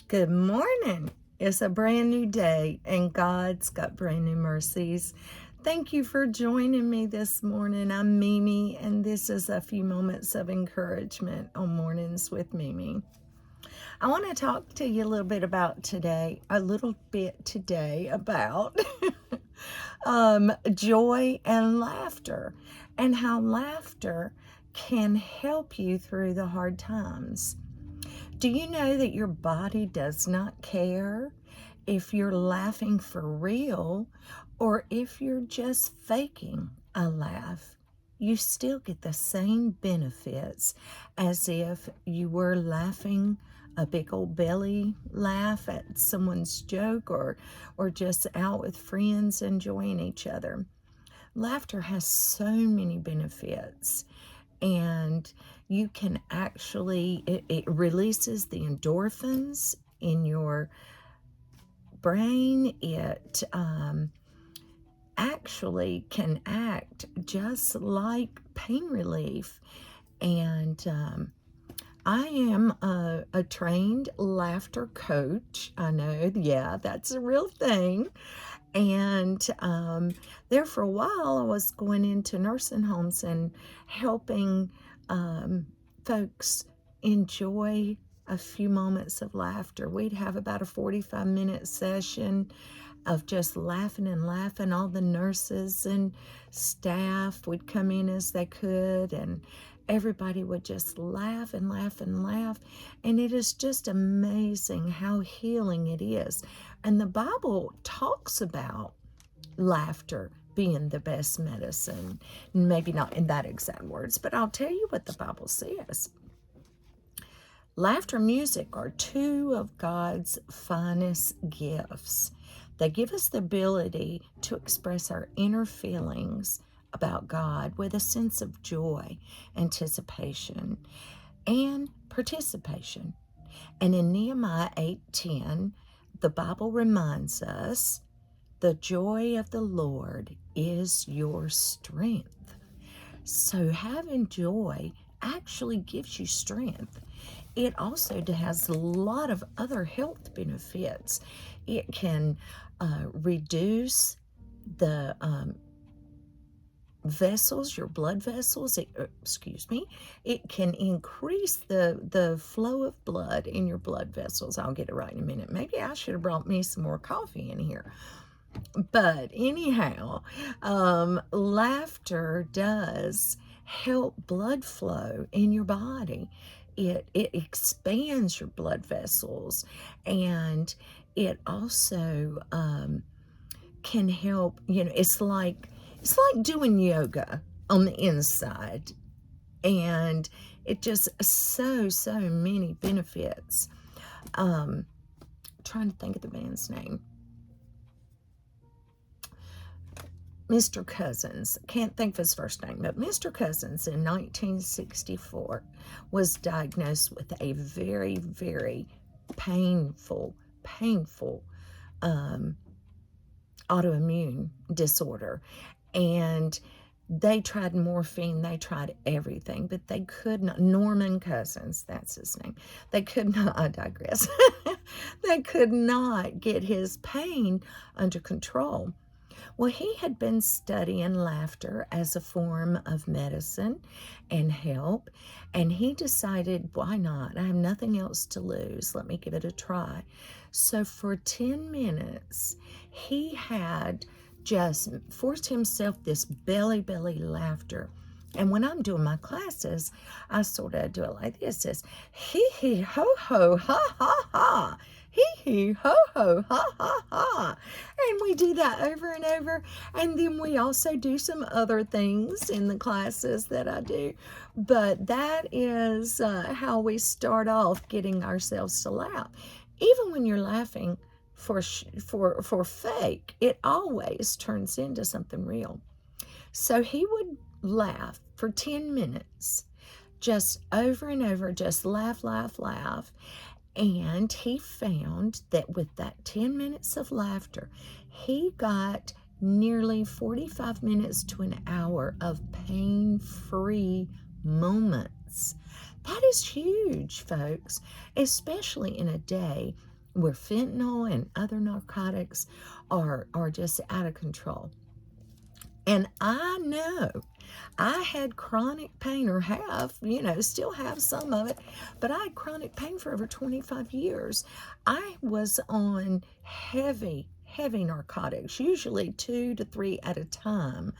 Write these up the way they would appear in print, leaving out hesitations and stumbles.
Good morning. It's a brand new day, and God's got brand new mercies. Thank you for joining me this morning. I'm Mimi, and this is a few moments of encouragement on Mornings with Mimi. I want to talk to you a little bit today about joy and laughter, and how laughter can help you through the hard times. Do you know that your body does not care if you're laughing for real or if you're just faking a laugh? You still get the same benefits as if you were laughing a big old belly laugh at someone's joke, or just out with friends enjoying each other. Laughter has so many benefits, and you can actually, it releases the endorphins in your brain. It actually can act just like pain relief. And I am a trained laughter coach. I know, yeah, that's a real thing. And there for a while, I was going into nursing homes and helping folks enjoy a few moments of laughter. We'd have about a 45-minute session of just laughing and laughing. All the nurses and staff would come in as they could, and everybody would just laugh and laugh and laugh. And it is just amazing how healing it is. And the Bible talks about laughter being the best medicine. Maybe not in that exact words, but I'll tell you what the Bible says. Laughter and music are two of God's finest gifts. They give us the ability to express our inner feelings about God with a sense of joy, anticipation, and participation. And in Nehemiah 8:10, the Bible reminds us, the joy of the Lord is your strength. So having joy actually gives you strength. It also has a lot of other health benefits. It can reduce the vessels, your blood vessels, it can increase the flow of blood in your blood vessels. I'll get it right in a minute. Maybe I should have brought me some more coffee in here. But anyhow, laughter does help blood flow in your body. It expands your blood vessels, and it also can help, it's like doing yoga on the inside, and it just so many benefits. Trying to think of the man's name. Mr. Cousins, can't think of his first name, but Mr. Cousins in 1964 was diagnosed with a very, very painful autoimmune disorder. And they tried morphine, they tried everything, but they could not. Norman Cousins, that's his name. They could not, I digress. They could not get his pain under control. Well, he had been studying laughter as a form of medicine and help, and he decided, why not? I have nothing else to lose. Let me give it a try. So for 10 minutes, he had just forced himself this belly laughter. And when I'm doing my classes, I sort of do it like this. It's hee hee ho ho ha ha ha. Hee hee ho ho ha ha ha. And we do that over and over. And then we also do some other things in the classes that I do. But that is how we start off getting ourselves to laugh. Even when you're laughing for fake, it always turns into something real. So he would laugh for 10 minutes, just over and over, just laugh. And he found that with that 10 minutes of laughter, he got nearly 45 minutes to an hour of pain-free moments. That is huge, folks, especially in a day where fentanyl and other narcotics are just out of control. And I know I had chronic pain, or have, still have some of it, but I had chronic pain for over 25 years. I was on heavy, heavy narcotics, usually 2 to 3 at a time.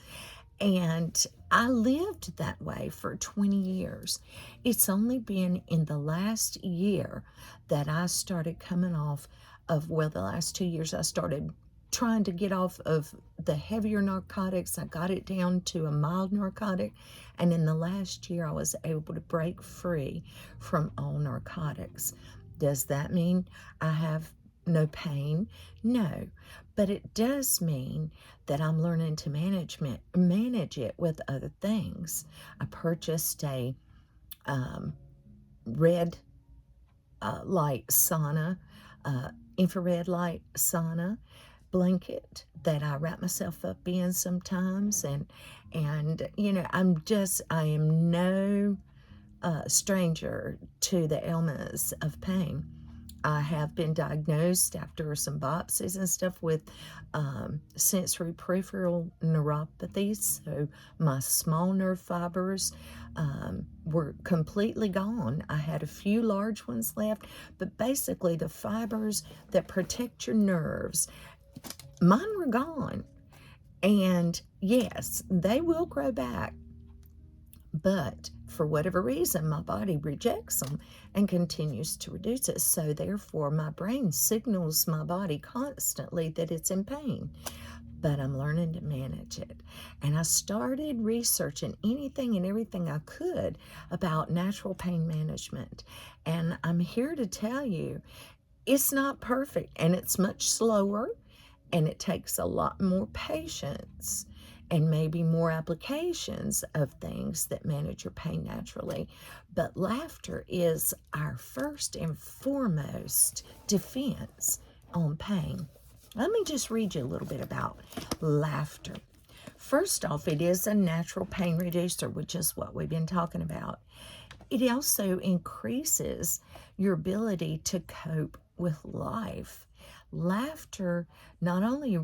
And I lived that way for 20 years. It's only been in the last year that I started coming off of, well, the last 2 years, I started trying to get off of the heavier narcotics. I got it down to a mild narcotic. And in the last year, I was able to break free from all narcotics. Does that mean I have no pain? No. But it does mean that I'm learning to manage it with other things. I purchased a red light sauna, infrared light sauna blanket that I wrap myself up in sometimes, and I am no stranger to the ailments of pain. I have been diagnosed after some biopsies and stuff with sensory peripheral neuropathy. So my small nerve fibers were completely gone. I had a few large ones left, but basically the fibers that protect your nerves, mine were gone. And yes, they will grow back. But for whatever reason, my body rejects them and continues to reduce it. So therefore, my brain signals my body constantly that it's in pain. But I'm learning to manage it. And I started researching anything and everything I could about natural pain management. And I'm here to tell you, it's not perfect, and it's much slower, and it takes a lot more patience and maybe more applications of things that manage your pain naturally. But laughter is our first and foremost defense on pain. Let me just read you a little bit about laughter. First off, it is a natural pain reducer, which is what we've been talking about. It also increases your ability to cope with life. Laughter not only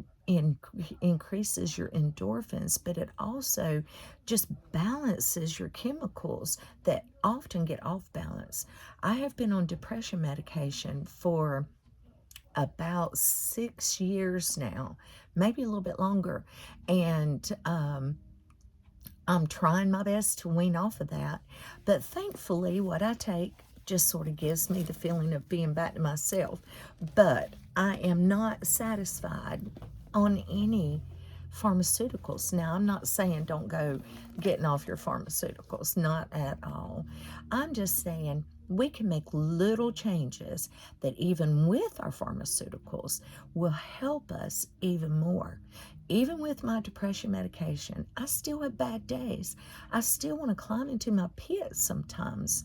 increases your endorphins, but it also just balances your chemicals that often get off balance. I have been on depression medication for about 6 years now, maybe a little bit longer, and I'm trying my best to wean off of that. But thankfully, what I take just sort of gives me the feeling of being back to myself. But I am not satisfied on any pharmaceuticals. Now, I'm not saying don't go getting off your pharmaceuticals, not at all. I'm just saying we can make little changes that even with our pharmaceuticals will help us even more. Even with my depression medication, I still have bad days. I still want to climb into my pit sometimes.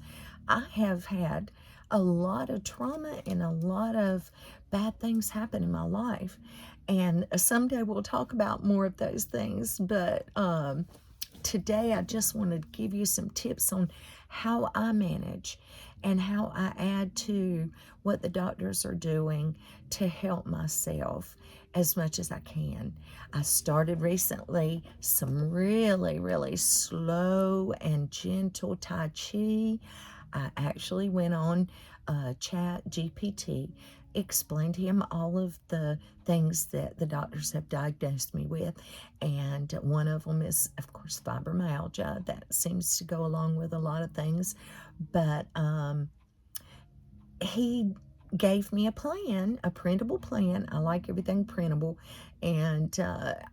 I have had a lot of trauma and a lot of bad things happen in my life. And someday we'll talk about more of those things. But today I just want to give you some tips on how I manage and how I add to what the doctors are doing to help myself as much as I can. I started recently some really, really slow and gentle Tai Chi. I actually went on Chat GPT, explained to him all of the things that the doctors have diagnosed me with, and one of them is, of course, fibromyalgia. That seems to go along with a lot of things, but he gave me a plan, a printable plan. I like everything printable, and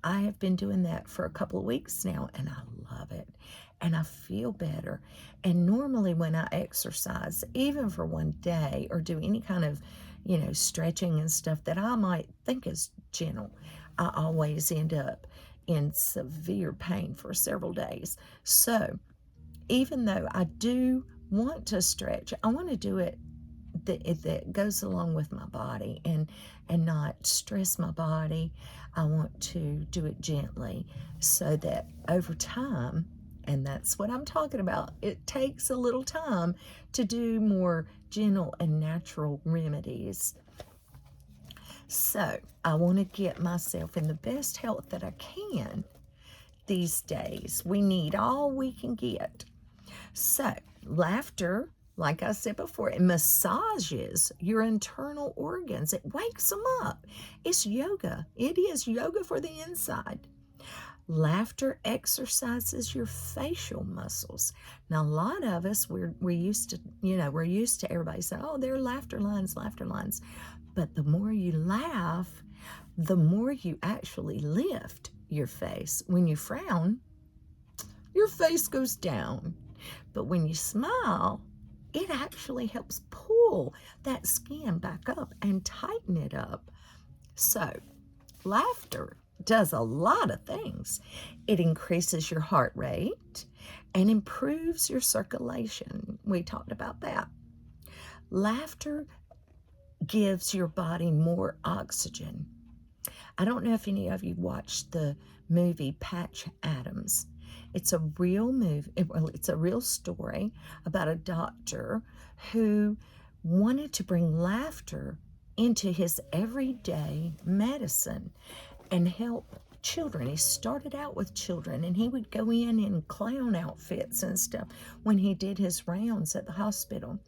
I have been doing that for a couple of weeks now, and I love it, and I feel better. And normally when I exercise, even for one day, or do any kind of, stretching and stuff that I might think is gentle, I always end up in severe pain for several days. So even though I do want to stretch, I want to do it that goes along with my body and not stress my body. I want to do it gently so that over time, and that's what I'm talking about, it takes a little time to do more gentle and natural remedies. So I want to get myself in the best health that I can these days. We need all we can get. So laughter, like I said before, it massages your internal organs. It wakes them up. It's yoga. It is yoga for the inside. Laughter exercises your facial muscles. Now, a lot of us, we're used to, we're used to everybody saying, oh, they're laughter lines, laughter lines. But the more you laugh, the more you actually lift your face. When you frown, your face goes down. But when you smile, it actually helps pull that skin back up and tighten it up. So, laughter does a lot of things. It increases your heart rate and improves your circulation. We talked about that. Laughter gives your body more oxygen. I don't know if any of you watched the movie Patch Adams. It's a real movie, it's a real story about a doctor who wanted to bring laughter into his everyday medicine and help children. He started out with children, and he would go in clown outfits and stuff when he did his rounds at the hospital.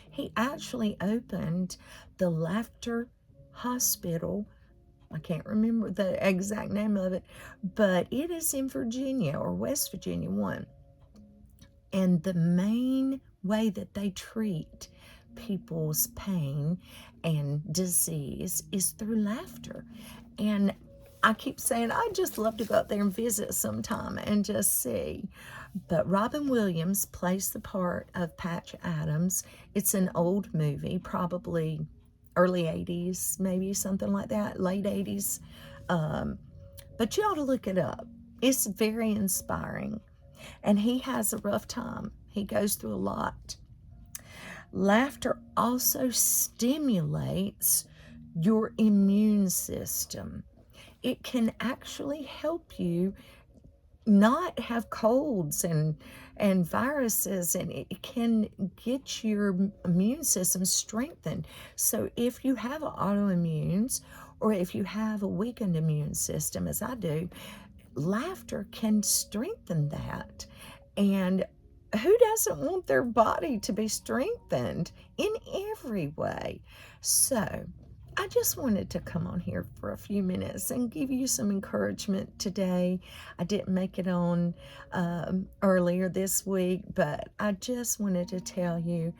He actually opened the Laughter Hospital. I can't remember the exact name of it, but it is in Virginia, or West Virginia, one. And the main way that they treat people's pain and disease is through laughter. And I keep saying, I'd just love to go up there and visit sometime and just see. But Robin Williams plays the part of Patch Adams. It's an old movie, probably early 80s, maybe something like that, late 80s. But you ought to look it up. It's very inspiring. And he has a rough time. He goes through a lot. Laughter also stimulates your immune system. It can actually help you not have colds and viruses, and it can get your immune system strengthened. So if you have autoimmunes, or if you have a weakened immune system, as I do, laughter can strengthen that. And who doesn't want their body to be strengthened in every way? So I just wanted to come on here for a few minutes and give you some encouragement today. I didn't make it on earlier this week, but I just wanted to tell you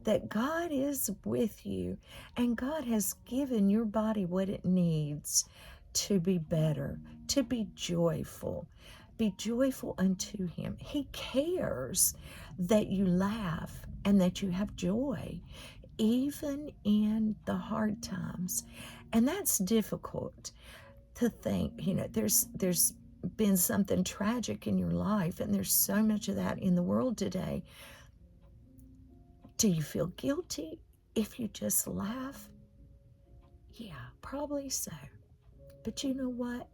that God is with you, and God has given your body what it needs to be better, to be joyful. Be joyful unto Him. He cares that you laugh and that you have joy, even in the hard times. And that's difficult to think, there's been something tragic in your life, and there's so much of that in the world today. Do you feel guilty if you just laugh? Yeah, probably so. But you know what?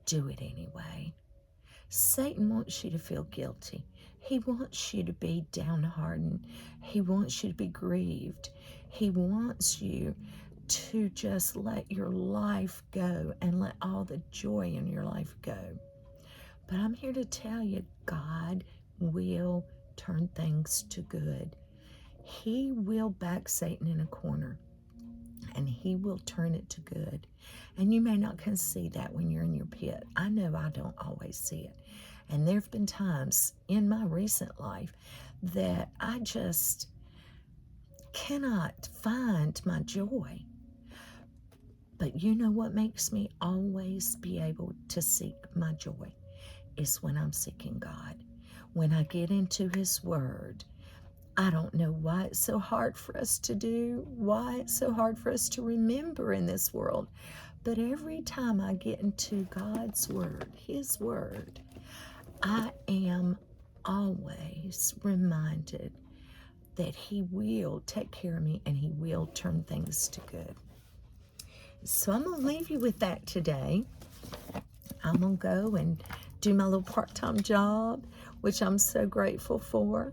Do it anyway. Satan wants you to feel guilty. He wants you to be downhearted. He wants you to be grieved. He wants you to just let your life go and let all the joy in your life go. But I'm here to tell you, God will turn things to good. He will back Satan in a corner, and He will turn it to good. And you may not can see that when you're in your pit. I know I don't always see it. And there have been times in my recent life that I just cannot find my joy. But you know what makes me always be able to seek my joy is when I'm seeking God. When I get into His Word. I don't know why it's so hard for us to do, why it's so hard for us to remember in this world. But every time I get into God's Word, His Word, I am always reminded that He will take care of me, and He will turn things to good. So I'm going to leave you with that today. I'm going to go and do my little part-time job, which I'm so grateful for.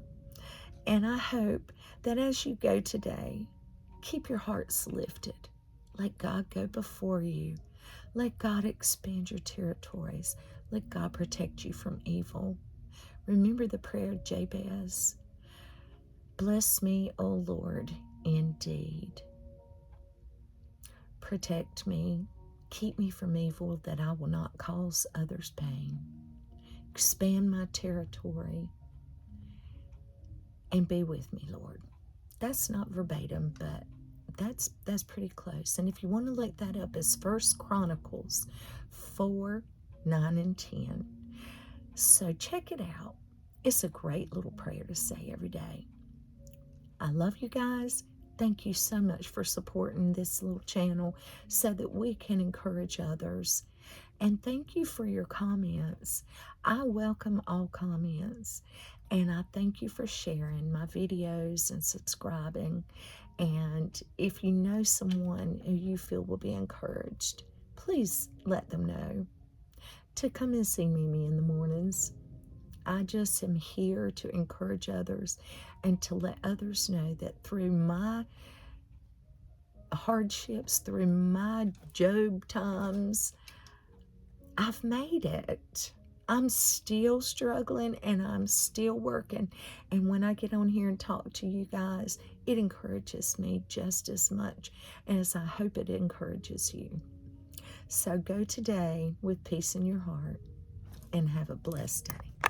And I hope that as you go today, keep your hearts lifted. Let God go before you. Let God expand your territories. Let God protect you from evil. Remember the prayer of Jabez. Bless me, O Lord, indeed. Protect me. Keep me from evil, that I will not cause others pain. Expand my territory and be with me, Lord. That's not verbatim, but that's pretty close. And if you want to look that up, it's 1 Chronicles 4, 9, and 10. So check it out. It's a great little prayer to say every day. I love you guys. Thank you so much for supporting this little channel so that we can encourage others. And thank you for your comments. I welcome all comments. And I thank you for sharing my videos and subscribing. And if you know someone who you feel will be encouraged, please let them know to come and see Mimi in the mornings. I just am here to encourage others and to let others know that through my hardships, through my Job times, I've made it. I'm still struggling and I'm still working. And when I get on here and talk to you guys, it encourages me just as much as I hope it encourages you. So go today with peace in your heart and have a blessed day.